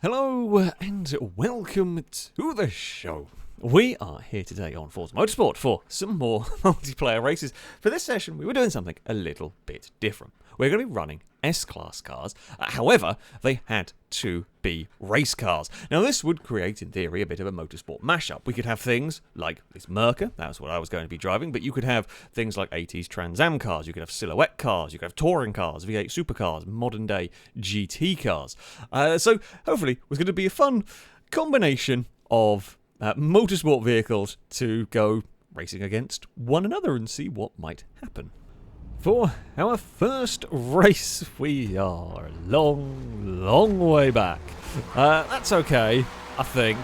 Hello and welcome to the show. We are here today on Forza Motorsport for some more multiplayer races. For this session, we were doing something a little bit different. We're going to be running S-Class cars. However, they had to be race cars. Now, this would create, in theory, a bit of a motorsport mashup. We could have things like this Merca, that's what I was going to be driving, but you could have things like 80s Trans Am cars, you could have silhouette cars, you could have touring cars, V8 supercars, modern-day GT cars. So, hopefully, it was going to be a fun combination of motorsport vehicles to go racing against one another and see what might happen. For our first race, we are a long way back. That's okay, I think.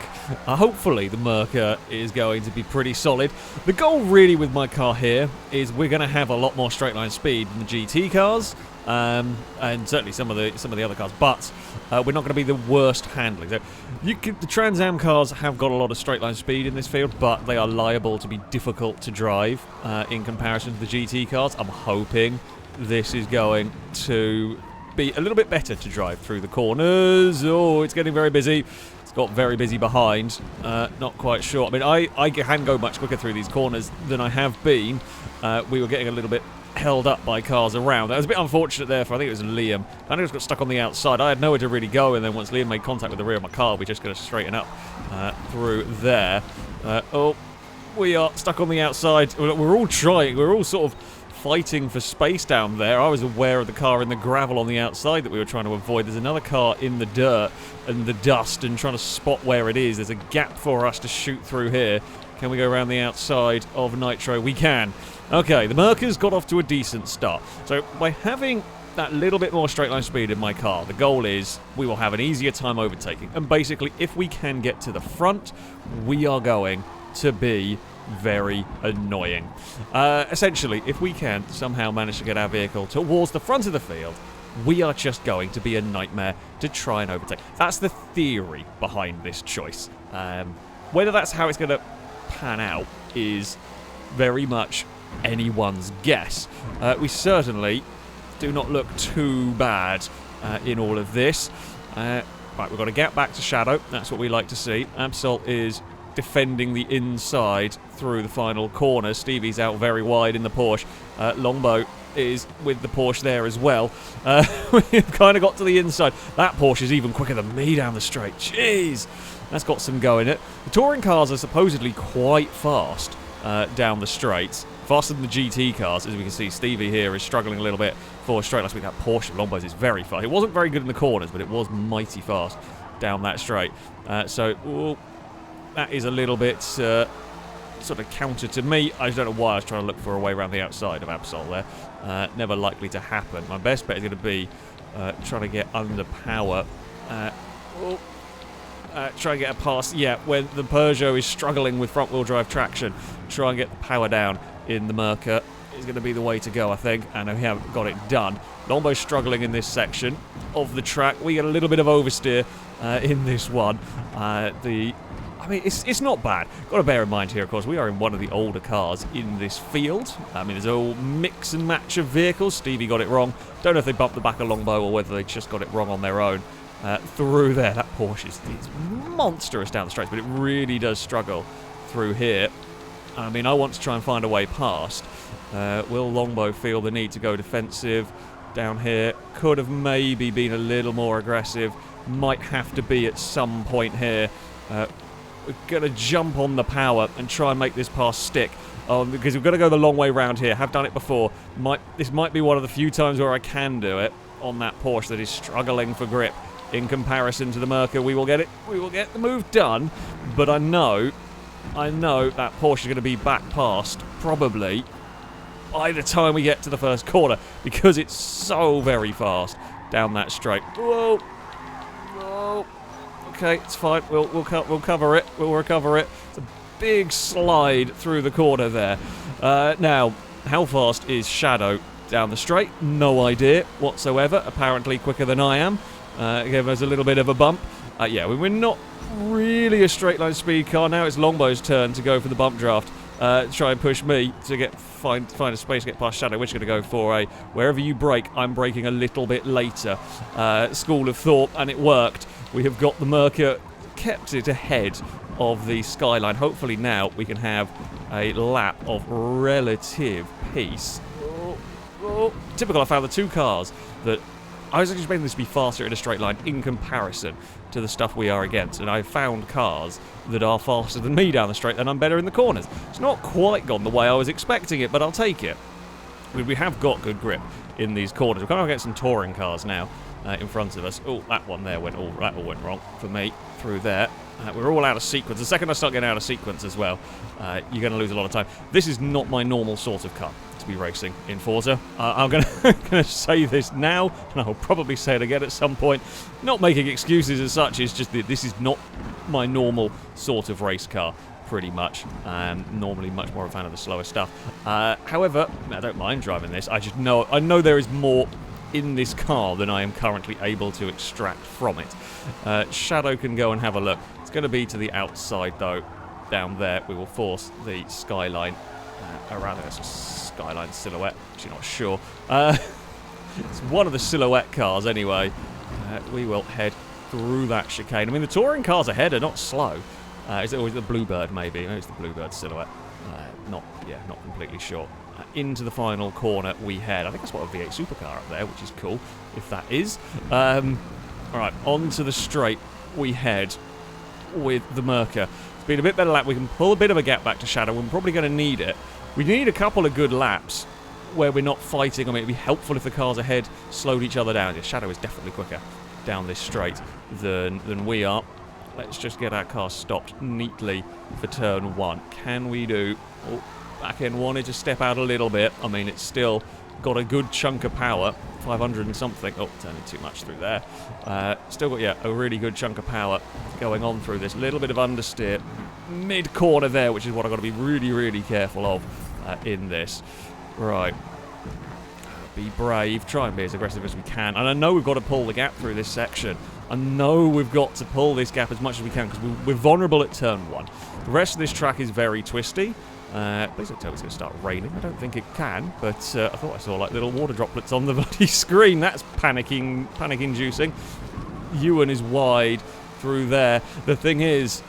Hopefully the Merca is going to be pretty solid. The goal really with my car here is we're going to have a lot more straight line speed than the GT cars. And certainly some of the other cars, but we're not going to be the worst handling. So the Trans Am cars have got a lot of straight line speed in this field, but they are liable to be difficult to drive in comparison to the GT cars. I'm hoping this is going to be a little bit better to drive through the corners. Oh, it's getting very busy. It's got very busy behind. Not quite sure. I mean, I can go much quicker through these corners than I have been. We were getting a little bit held up by cars around. That was a bit unfortunate there for, I think it was Liam. I just got stuck on the outside. I had nowhere to really go, and then once Liam made contact with the rear of my car, we just got to straighten up through there. Oh, we are stuck on the outside. We're all trying. We're all sort of fighting for space down there. I was aware of the car in the gravel on the outside that we were trying to avoid. There's another car in the dirt and the dust and trying to spot where it is. There's a gap for us to shoot through here. Can we go around the outside of Nitro? We can. Okay, the Merca's got off to a decent start. So by having that little bit more straight line speed in my car, the goal is we will have an easier time overtaking. And basically, if we can get to the front, we are going to be very annoying. Essentially, if we can somehow manage to get our vehicle towards the front of the field, we are just going to be a nightmare to try and overtake. That's the theory behind this choice. Whether that's how it's going to pan out is very much anyone's guess. We certainly do not look too bad in all of this. Right, we've got to get back to Shadow. That's what we like to see. Absol is defending the inside through the final corner. Stevie's out very wide in the Porsche. Longbow is with the Porsche there as well. We've kind of got to the inside. That Porsche is even quicker than me down the straight. Jeez, that's got some go in it. The touring cars are supposedly quite fast down the straights. Faster than the GT cars. As we can see, Stevie here is struggling a little bit for straight. Last week, that Porsche of Lombos is very fast. It wasn't very good in the corners, but it was mighty fast down that straight. So that is a little bit sort of counter to me. I don't know why I was trying to look for a way around the outside of Absol there. Never likely to happen. My best bet is going to be trying to get under power. Try and get a pass. Yeah, when the Peugeot is struggling with front-wheel drive traction, try and get the power down in the Merca is going to be the way to go, I think, and we haven't got it done. Longbow struggling in this section of the track. We get a little bit of oversteer in this one. I mean, it's not bad. Got to bear in mind here, of course, we are in one of the older cars in this field. I mean, there's a whole mix and match of vehicles. Stevie got it wrong. Don't know if they bumped the back of Longbow or whether they just got it wrong on their own. Through there, that Porsche is monstrous down the straights, but it really does struggle through here. I mean, I want to try and find a way past. Will Longbow feel the need to go defensive down here? Could have maybe been a little more aggressive. Might have to be at some point here. We're going to jump on the power and try and make this pass stick. Because we're going to go the long way round here. Have done it before. This might be one of the few times where I can do it on that Porsche that is struggling for grip. In comparison to the Merca, we will get it. We will get the move done. But I know that Porsche is going to be back past probably by the time we get to the first corner because it's so very fast down that straight. Whoa, whoa. Okay, it's fine. We'll cover it. We'll recover it. It's a big slide through the corner there. Now, how fast is Shadow down the straight? No idea whatsoever. Apparently quicker than I am. Gave us a little bit of a bump. Yeah, we're not really a straight line speed car. Now it's Longbow's turn to go for the bump draft. Try and push me to find a space to get past Shadow. We're just going to go for a wherever you brake, I'm braking a little bit later. School of thought, and it worked. we have got the Merca, kept it ahead of the Skyline. Hopefully now we can have a lap of relative peace. Typical, I found the two cars that I was expecting this to be faster in a straight line in comparison to the stuff we are against, and I found cars that are faster than me down the straight, and I'm better in the corners. It's not quite gone the way I was expecting it, but I'll take it. We have got good grip in these corners. We're going to get some touring cars now in front of us. Oh, that one there went that all went wrong for me through there. We're all out of sequence. The second I start getting out of sequence as well, you're going to lose a lot of time. This is not my normal sort of car to be racing in Forza. I'm going to say this now, and I'll probably say it again at some point. Not making excuses as such, it's just that this is not my normal sort of race car, pretty much. Normally much more a fan of the slower stuff. However, I don't mind driving this. I know there is more in this car than I am currently able to extract from it. Shadow can go and have a look. It's going to be to the outside, though. Down there, we will force the Skyline around. There's a Skyline silhouette, actually not sure. It's one of the silhouette cars anyway. We will head through that chicane. I mean, the touring cars ahead are not slow. Is it always the Bluebird, maybe? Maybe it's the Bluebird silhouette. Not completely sure. Into the final corner we head. I think that's what a V8 supercar up there, which is cool, if that is. Alright, onto the straight we head with the Merca. It's been a bit better lap. We can pull a bit of a gap back to Shadow. We're probably going to need it. We need a couple of good laps where we're not fighting. I mean, it'd be helpful if the cars ahead slowed each other down. Yeah, Shadow is definitely quicker down this straight than we are. Let's just get our car stopped neatly for turn one. Can we do... Oh, back end wanted to step out a little bit. I mean, it's still got a good chunk of power. 500 and something. Oh, turning too much through there. Still got, yeah, a really good chunk of power going on through this. Little bit of understeer mid-corner there, which is what I've got to be really, really careful of in this. Right. Be brave. Try and be as aggressive as we can. And I know we've got to pull the gap through this section. I know we've got to pull this gap as much as we can because we're vulnerable at turn one. The rest of this track is very twisty. Please don't tell me it's going to start raining. I don't think it can, but I thought I saw like little water droplets on the bloody screen. That's panic-inducing. Ewan is wide through there. The thing is,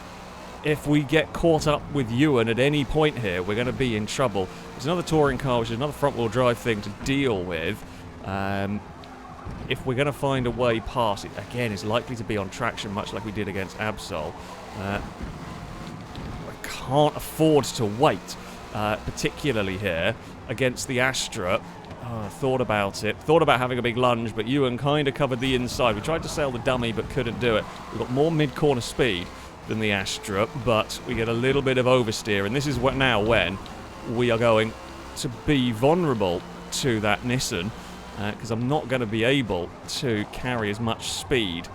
if we get caught up with Ewan at any point here, we're going to be in trouble. There's another touring car, which is another front-wheel drive thing to deal with. If we're going to find a way past it, again, it's likely to be on traction, much like we did against Absol. Can't afford to wait, particularly here against the Astra. Thought about it. Thought about having a big lunge, but Ewan kind of covered the inside. We tried to sail the dummy, but couldn't do it. We've got more mid-corner speed than the Astra, but we get a little bit of oversteer, and this is when we are going to be vulnerable to that Nissan, because I'm not going to be able to carry as much speed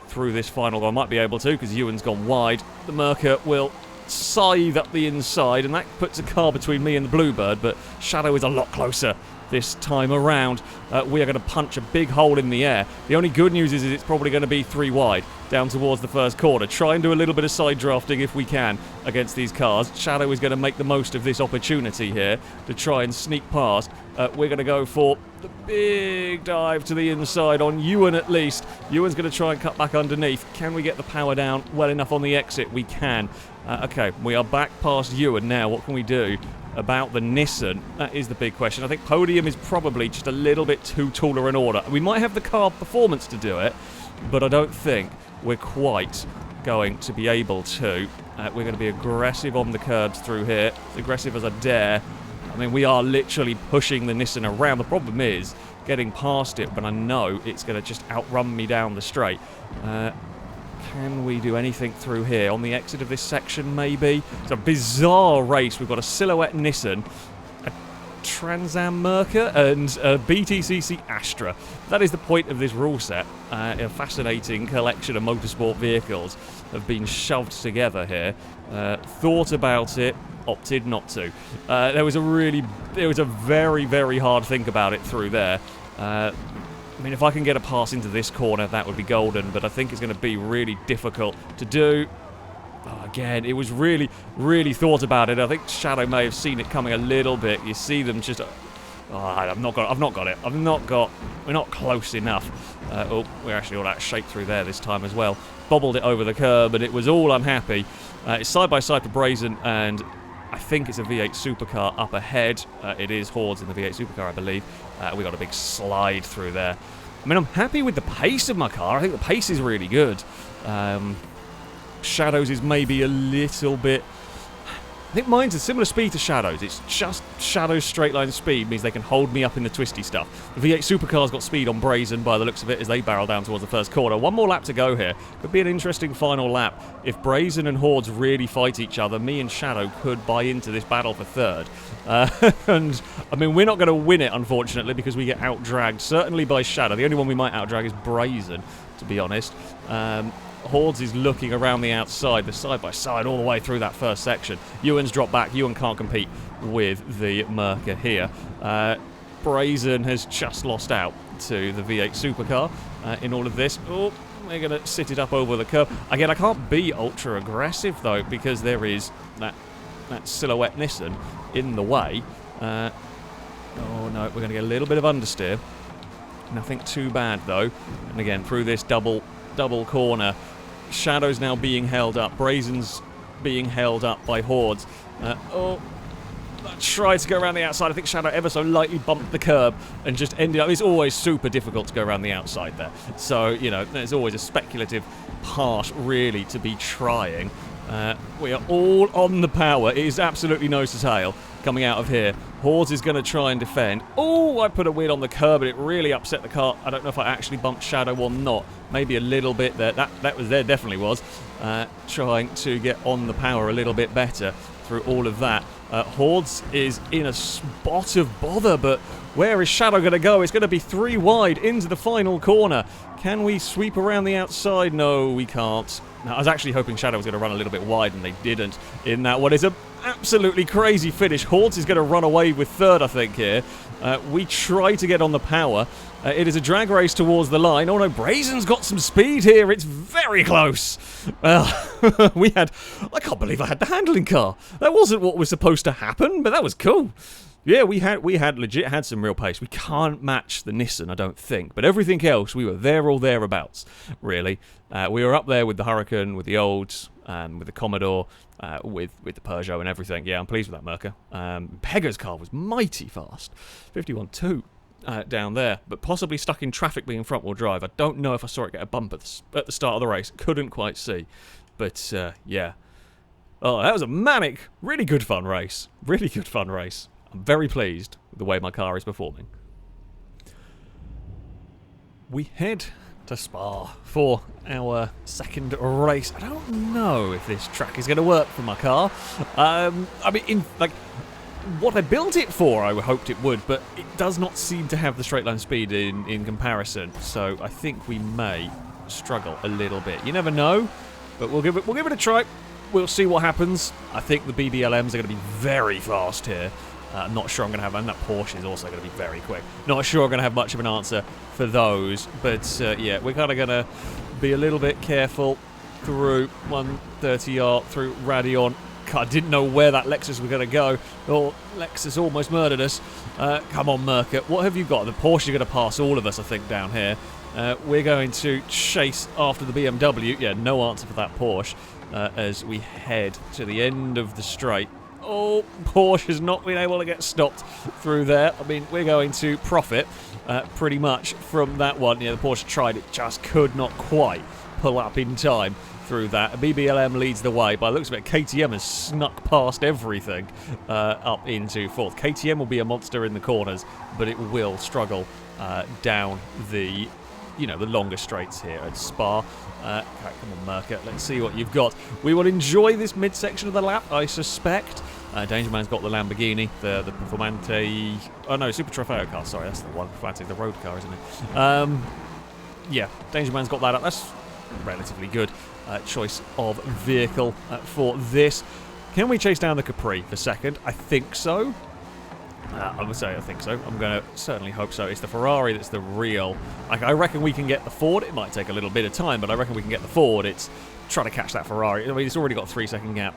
through this final. I might be able to, because Ewan's gone wide. The Merca will scythe up the inside, and that puts a car between me and the Bluebird, but Shadow is a lot closer this time around. We are going to punch a big hole in the air. The only good news is it's probably going to be 3 wide down towards the first corner. Try and do a little bit of side drafting if we can against these cars. Shadow is going to make the most of this opportunity here to try and sneak past. We're going to go for the big dive to the inside on Ewan at least. Ewan's going to try and cut back underneath. Can we get the power down well enough on the exit? We can. Okay, we are back past Ewan now. What can we do about the Nissan? That is the big question. I think podium is probably just a little bit too tall an order. We might have the car performance to do it, but I don't think we're quite going to be able to. We're going to be aggressive on the curbs through here, as aggressive as I dare. I mean, we are literally pushing the Nissan around. The problem is getting past it, but I know it's going to just outrun me down the straight. Can we do anything through here? On the exit of this section, maybe? It's a bizarre race. We've got a silhouette Nissan, a Trans Am Merca, and a BTCC Astra. That is the point of this rule set. A fascinating collection of motorsport vehicles have been shoved together here. Thought about it, opted not to. There was a very, very hard think about it through there. I mean, if I can get a pass into this corner, that would be golden, but I think it's going to be really difficult to do. Oh, again, it was really, really thought about it. I think Shadow may have seen it coming a little bit. You see them just Oh, I've not got it. We're not close enough. Oh, we're actually all out of shape through there this time as well. Bobbled it over the curb, and it was all unhappy. It's side by side for Brazen, and I think it's a V8 supercar up ahead. It is Hordes in the V8 supercar, I believe. We got a big slide through there. I mean, I'm happy with the pace of my car. I think the pace is really good. Shadows is maybe a little bit... I think mine's a similar speed to Shadows. It's just Shadows' straight line speed means they can hold me up in the twisty stuff. The V8 supercar's got speed on Brazen by the looks of it as they barrel down towards the first corner. One more lap to go here. Could be an interesting final lap. If Brazen and Hordes really fight each other, me and Shadow could buy into this battle for third. And, I mean, we're not going to win it, unfortunately, because we get out-dragged, certainly by Shadow. The only one we might out-drag is Brazen, to be honest. Hordes is looking around the outside, the side-by-side all the way through that first section. Ewan's dropped back. Ewan can't compete with the Merca here. Brazen has just lost out to the V8 supercar in all of this. Oh, we're going to sit it up over the curb. Again, I can't be ultra-aggressive, though, because there is that silhouette Nissan in the way. Oh, no, we're going to get a little bit of understeer. Nothing too bad, though. And again, through this double corner, Shadow's now being held up. Brazen's being held up by Hordes. Tried to go around the outside. I think Shadow ever so lightly bumped the curb and just ended up... It's always super difficult to go around the outside there. So, you know, there's always a speculative part, really, to be trying. We are all on the power. It is absolutely nose to tail coming out of here. Hordes is going to try and defend. Oh, I put a wheel on the curb, and it really upset the car. I don't know if I actually bumped Shadow or not. Maybe a little bit there. That was there, definitely was. Trying to get on the power a little bit better through all of that. Hordes is in a spot of bother, but where is Shadow going to go? It's going to be 3 wide into the final corner. Can we sweep around the outside? No, we can't. Now, I was actually hoping Shadow was going to run a little bit wide, and they didn't in that one. It's an absolutely crazy finish. Hordes is going to run away with third, I think, here. We try to get on the power. It is a drag race towards the line. Oh no, Brazen's got some speed here. It's very close. Well, I can't believe I had the handling car. That wasn't what was supposed to happen, but that was cool. Yeah, we had legit had some real pace. We can't match the Nissan, I don't think. But everything else, we were there or thereabouts, really. We were up there with the Hurricane, with the Olds, with the Commodore, with the Peugeot and everything. Yeah, I'm pleased with that Merca. Pega's car was mighty fast. 51.2 down there, but possibly stuck in traffic being front-wheel drive. I don't know if I saw it get a bump at the start of the race. Couldn't quite see. But, yeah. Oh, that was a manic, really good fun race. Really good fun race. I'm very pleased with the way my car is performing. We head to Spa for our second race. I don't know if this track is going to work for my car. I mean, what I built it for, I hoped it would, but it does not seem to have the straight line speed in comparison. So I think we may struggle a little bit. You never know, but we'll give it a try. We'll see what happens. I think the BBLMs are going to be very fast here. I'm not sure I'm going to have... And that Porsche is also going to be very quick. Not sure I'm going to have much of an answer for those. But, yeah, we're kind of going to be a little bit careful through 130R, through Radeon. I didn't know where that Lexus was going to go. Oh, Lexus almost murdered us. Come on, Merca. What have you got? The Porsche is going to pass all of us, I think, down here. We're going to chase after the BMW. Yeah, no answer for that Porsche as we head to the end of the straight. Oh, Porsche has not been able to get stopped through there. I mean, we're going to profit pretty much from that one. Yeah, the Porsche tried it, just could not quite pull up in time through that. BBLM leads the way. By the looks of it, KTM has snuck past everything up into fourth. KTM will be a monster in the corners, but it will struggle down the longer straights here at Spa. Okay, come on, Merca. Let's see what you've got. We will enjoy this midsection of the lap, I suspect. Danger Man's got the Lamborghini, the Performante... Oh, no, Super Trofeo car. Sorry, that's the one. Performante, the road car, isn't it? Yeah, Danger Man's got that up. That's relatively good choice of vehicle for this. Can we chase down the Capri for second? I think so. I would say I think so. I'm going to certainly hope so. It's the Ferrari that's the real... I reckon we can get the Ford. It might take a little bit of time, but I reckon we can get the Ford. It's trying to catch that Ferrari. I mean, it's already got a 3-second gap.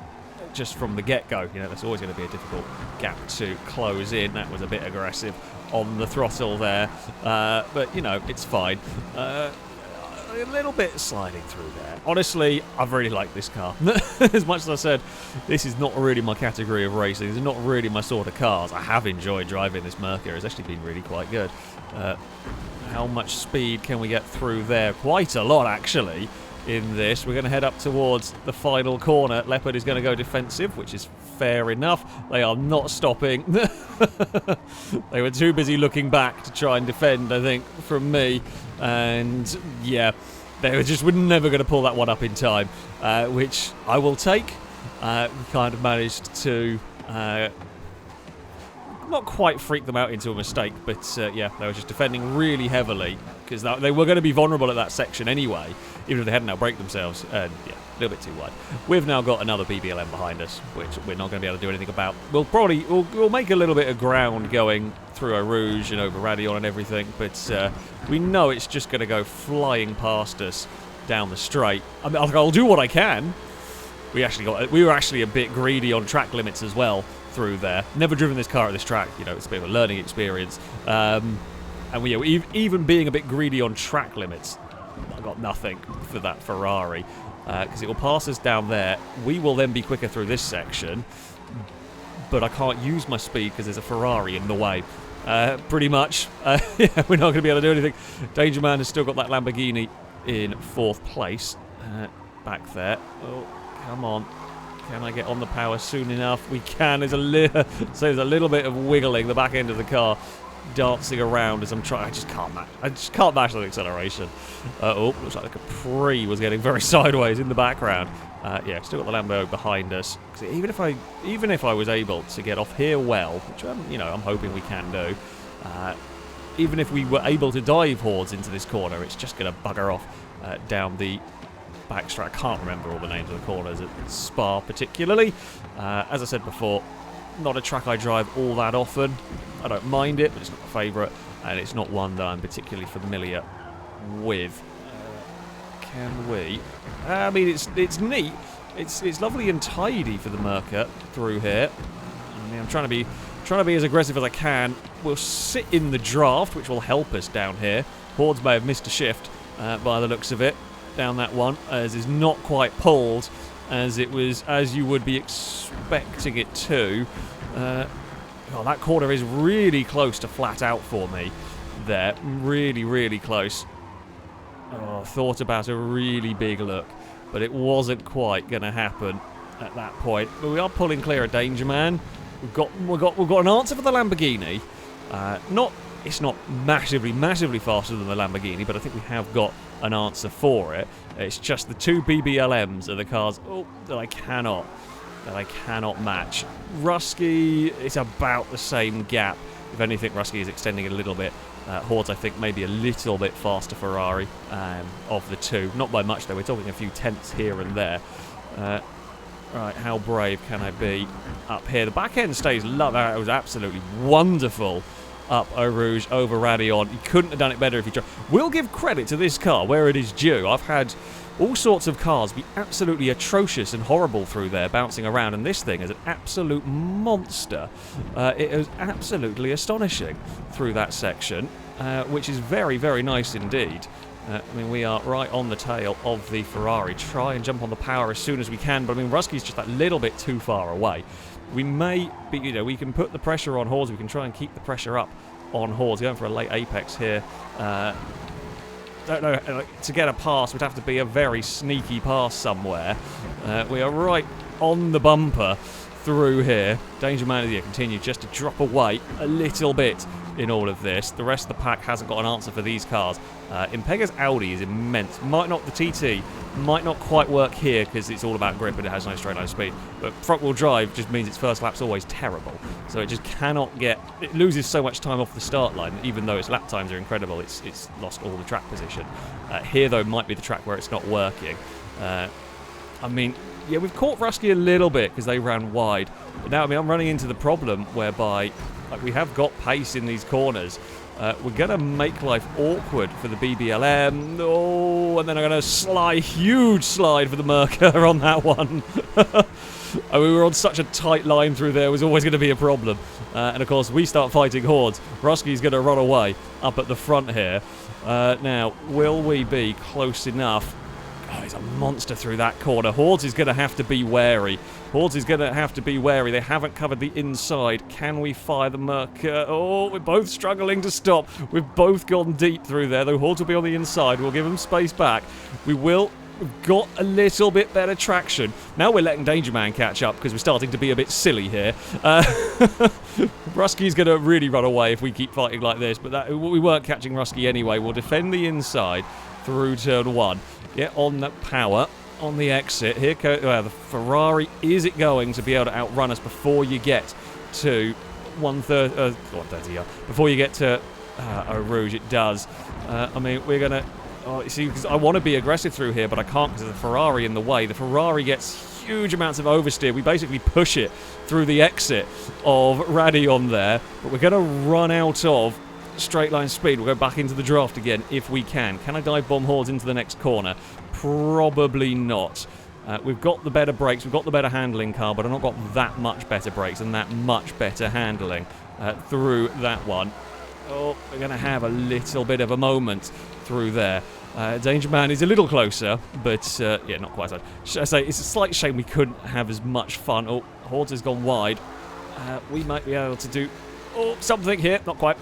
just from the get-go. You know, that's always going to be a difficult gap to close in. That was a bit aggressive on the throttle there, but you know, it's fine. A little bit sliding through there. Honestly, I've really liked this car. As much as I said, this is not really my category of racing. This is not really my sort of cars. I have enjoyed driving this Merca. It's actually been really quite good. How much speed can we get through there? Quite a lot, actually, in this. We're going to head up towards the final corner. Leopard is going to go defensive, which is fair enough. They are not stopping. They were too busy looking back to try and defend, I think, from me. And yeah, they were never going to pull that one up in time, which I will take. We kind of managed to not quite freak them out into a mistake, but yeah, they were just defending really heavily because they were going to be vulnerable at that section anyway, even if they hadn't outbraked themselves. And yeah, a little bit too wide. We've now got another BBLM behind us, which we're not going to be able to do anything about. We'll make a little bit of ground going through Eau Rouge and over Radion and everything, but we know it's just going to go flying past us down the straight. I mean, I'll do what I can. We were actually a bit greedy on track limits as well through there. Never driven this car at this track, you know, it's a bit of a learning experience. And we even being a bit greedy on track limits, I got nothing for that Ferrari because it will pass us down there. We will then be quicker through this section, but I can't use my speed because there's a Ferrari in the way. Pretty much. Yeah, we're not going to be able to do anything. Danger Man has still got that Lamborghini in 4th place. Back there. Oh, come on. Can I get on the power soon enough? We can. There's a little bit of wiggling the back end of the car, dancing around as I'm trying. I just can't match that acceleration. Oh, looks like the Capri was getting very sideways in the background. Yeah, still got the Lambo behind us. Even if I was able to get off here well, which I'm hoping we can do. Even if we were able to dive Hordes into this corner, it's just going to bugger off down the backstrap. I can't remember all the names of the corners at Spa particularly. As I said before, not a track I drive all that often. I don't mind it, but it's not my favourite, and it's not one that I'm particularly familiar with. Can we? I mean, it's neat. It's lovely and tidy for the Merca through here. I mean, I'm trying to be as aggressive as I can. We'll sit in the draft, which will help us down here. Hordes may have missed a shift by the looks of it down that one, as is not quite pulled as you would be expecting it to. Oh, that corner is really close to flat out for me there. Really, really close. Oh, thought about a really big look, but it wasn't quite going to happen at that point. But we are pulling clear of Danger Man. We've got an answer for the Lamborghini. It's not massively faster than the Lamborghini, but I think we have got an answer for it. It's just the two BBLMs are the cars that I cannot match. Rusky, it's about the same gap. If anything, Rusky is extending it a little bit. Hordes, I think, maybe a little bit faster Ferrari of the two. Not by much, though. We're talking a few tenths here and there. Right, how brave can I be up here? The back end stays low. That was absolutely wonderful up Eau Rouge over Radion. You couldn't have done it better if you tried. We'll give credit to this car where it is due. I've had all sorts of cars be absolutely atrocious and horrible through there, bouncing around, and this thing is an absolute monster. It is absolutely astonishing through that section, which is very, very nice indeed. I mean, we are right on the tail of the Ferrari. Try and jump on the power as soon as we can, but I mean, Rusky's just that little bit too far away. We may be, we can put the pressure on Hordes. We can try and keep the pressure up on Hordes. Going for a late apex here. Don't know, to get a pass would have to be a very sneaky pass somewhere. We are right on the bumper through here. Danger Man here continues just to drop away a little bit in all of this. The rest of the pack hasn't got an answer for these cars. Impega's Audi is immense. The TT might not quite work here because it's all about grip and it has no straight line speed. But front wheel drive just means its first lap's always terrible. So it just cannot get... It loses so much time off the start line, even though its lap times are incredible. It's lost all the track position. Here, though, might be the track where it's not working. I mean, yeah, we've caught Rusky a little bit because they ran wide. But now, I mean, I'm running into the problem whereby we have got pace in these corners. We're going to make life awkward for the BBLM. Oh, and then I'm going to slide, huge slide for the Merca on that one. I mean, we were on such a tight line through there, it was always going to be a problem. And of course, we start fighting hordes. Ruski's going to run away up at the front here. Now, will we be close enough? Oh, he's a monster through that corner. Hordes is going to have to be wary. Hordes is going to have to be wary. They haven't covered the inside. Can we fire the Merca? Oh, we're both struggling to stop. We've both gone deep through there, though Hordes will be on the inside. We'll give them space back. We've got a little bit better traction. Now we're letting Danger Man catch up because we're starting to be a bit silly here. Ruski's going to really run away if we keep fighting like this, but we weren't catching Rusky anyway. We'll defend the inside through turn 1. Get on the power, on the exit. Here goes the Ferrari. Is it going to be able to outrun us before you get to 130? Before you get to Eau Rouge, it does. I mean, we're going to... Oh, you see, because I want to be aggressive through here, but I can't because there's a Ferrari in the way. The Ferrari gets huge amounts of oversteer. We basically push it through the exit of Radion there, but we're going to run out of straight line speed. We'll go back into the draft again if we can. Can I dive bomb Hordes into the next corner? Probably not. We've got the better brakes, we've got the better handling car, but I've not got that much better brakes and that much better handling through that one. Oh, we're going to have a little bit of a moment through there. Danger Man is a little closer, but yeah, not quite so. Should I say, it's a slight shame we couldn't have as much fun. Oh, Hordes has gone wide. We might be able to do something here. Not quite.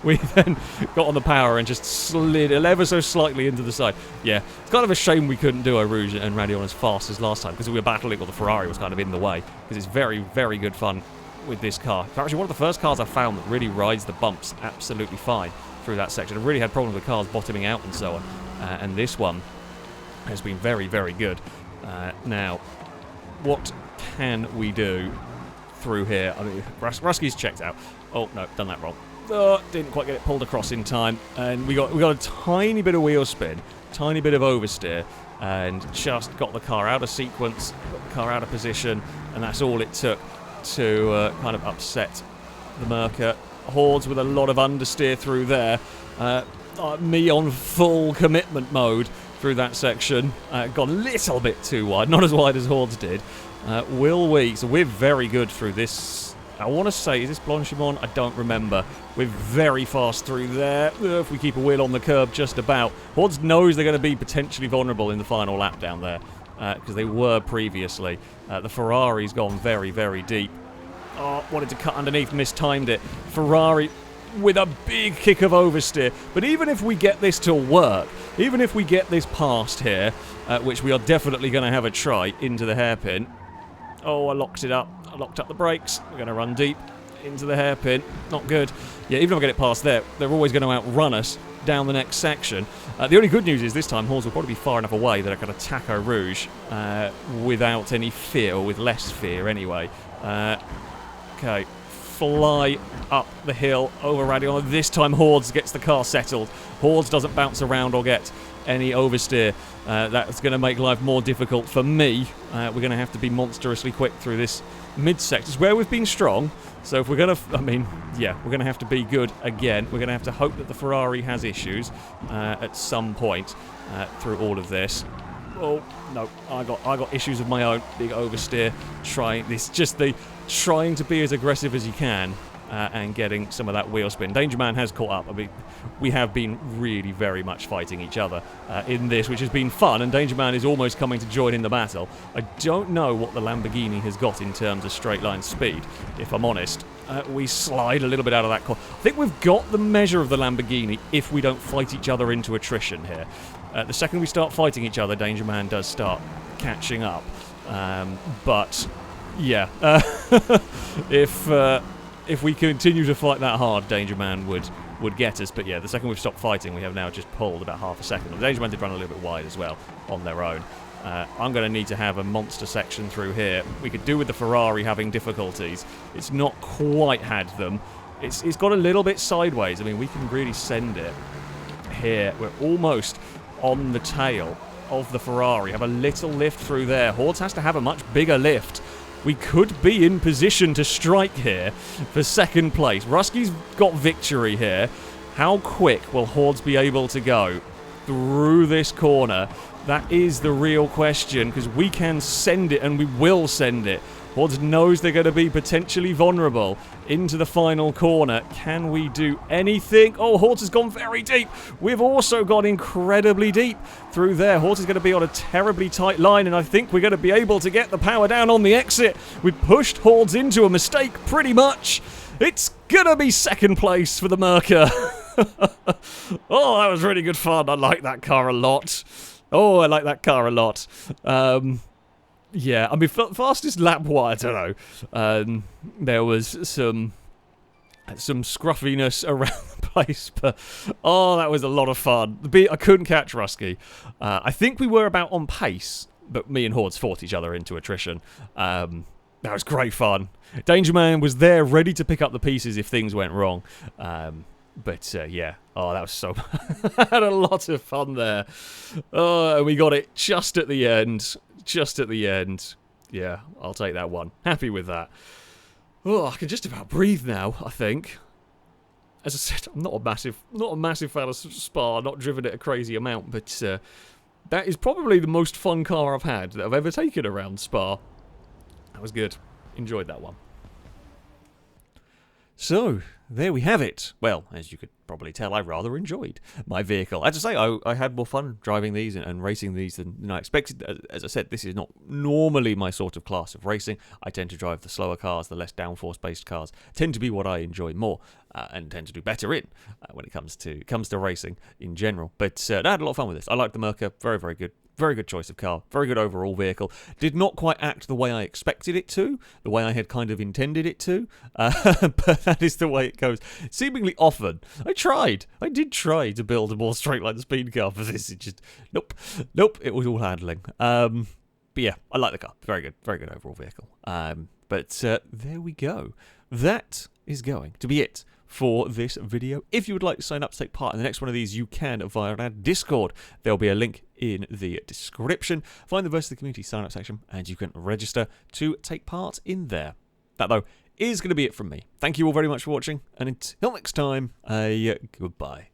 We then got on the power and just slid ever so slightly into the side. Yeah, it's kind of a shame we couldn't do Eau Rouge and Radion as fast as last time because we were battling, or the Ferrari was kind of in the way, because it's very, very good fun with this car. It's actually one of the first cars I found that really rides the bumps absolutely fine through that section. I really had problems with cars bottoming out and so on, and this one has been very, very good. Now, what can we do through here? I mean, Ruski's checked out. Oh no, done that wrong. Didn't quite get it pulled across in time, and we got a tiny bit of wheel spin, tiny bit of oversteer, and just got the car out of sequence, got the car out of position, and that's all it took to kind of upset the Merca. Hordes with a lot of understeer through there. Me on full commitment mode through that section. Got a little bit too wide, not as wide as Hordes did. Will we? So we're very good through this. I want to say, is this Blanchimont? I don't remember. We're very fast through there. If we keep a wheel on the curb, just about. Hordes knows they're going to be potentially vulnerable in the final lap down there, because they were previously. The Ferrari's gone very, very deep. Oh, wanted to cut underneath, mistimed it. Ferrari with a big kick of oversteer. But even if we get this to work, even if we get this past here, which we are definitely going to have a try into the hairpin. Oh, I locked it up. I locked up the brakes. We're going to run deep into the hairpin. Not good. Yeah, even if I get it past there, they're always going to outrun us down the next section. The only good news is this time Hordes will probably be far enough away that I can attack Eau Rouge without any fear, or with less fear anyway. Okay, fly up the hill over Radion. This time Hordes gets the car settled. Hordes doesn't bounce around or get any oversteer. That's going to make life more difficult for me. We're going to have to be monstrously quick through this mid-sector. It's where we've been strong. So if we're going to, we're going to have to be good again. We're going to have to hope that the Ferrari has issues at some point through all of this. Oh no, I got issues of my own. Big oversteer. Trying to be as aggressive as you can and getting some of that wheel spin. Danger Man has caught up. I mean, we have been really very much fighting each other in this, which has been fun, and Danger Man is almost coming to join in the battle. I don't know what the Lamborghini has got in terms of straight line speed, if I'm honest. We slide a little bit out of that corner. I think we've got the measure of the Lamborghini if we don't fight each other into attrition here. The second we start fighting each other, Danger Man does start catching up. But yeah, if we continue to fight that hard, Danger Man would get us. But yeah, the second we've stopped fighting, we have now just pulled about half a second. The Danger Man did run a little bit wide as well on their own. I'm going to need to have a monster section through here. We could do with the Ferrari having difficulties. It's not quite had them. It's got a little bit sideways. I mean, we can really send it here. We're almost on the tail of the Ferrari. Have a little lift through there. Hordes has to have a much bigger lift we could be in position to strike here for second place. Rusky's got victory here. How quick will Hordes be able to go through this corner? That is the real question, because we can send it, and we will send it. Hordes knows they're going to be potentially vulnerable into the final corner. Can we do anything? Oh, Hordes has gone very deep. We've also gone incredibly deep through there. Hordes is going to be on a terribly tight line, and I think we're going to be able to get the power down on the exit. We pushed Hordes into a mistake, pretty much. It's going to be second place for the Merca. Oh, that was really good fun. I like that car a lot. Oh, I like that car a lot. Yeah, I mean, fastest lap, I don't know. There was some scruffiness around the place, but oh, that was a lot of fun. I couldn't catch Rusky. I think we were about on pace, but me and Hordes fought each other into attrition. That was great fun. Danger Man was there, ready to pick up the pieces if things went wrong. But yeah, oh, that was so... I had a lot of fun there. Oh, and we got it just at the end. Just at the end. Yeah, I'll take that one. Happy with that. Oh, I can just about breathe now, I think. As I said, I'm not a massive fan of Spa, not driven it a crazy amount, but that is probably the most fun car I've had that I've ever taken around Spa. That was good. Enjoyed that one. So, there we have it. Well, as you could probably tell, I rather enjoyed my vehicle. As I say, I had more fun driving these and racing these than I expected. As I said, this is not normally my sort of class of racing. I tend to drive the slower cars, the less downforce-based cars. Tend to be what I enjoy more and tend to do better in when it comes to racing in general. But I had a lot of fun with this. I like the Merca. Very, very good. Very good choice of car. Very good overall vehicle. Did not quite act the way I expected it to, the way I had kind of intended it to, but that is the way it goes. Seemingly often. I did try to build a more straight-line speed car for this. It just, nope, it was all handling. But yeah, I like the car. Very good overall vehicle. But there we go. That is going to be it for this video. If you would like to sign up to take part in the next one of these, you can via our Discord. There'll be a link in the description. Find the Versus the Community sign up section and you can register to take part in there. That, though, is going to be it from me. Thank you all very much for watching, and until next time, goodbye.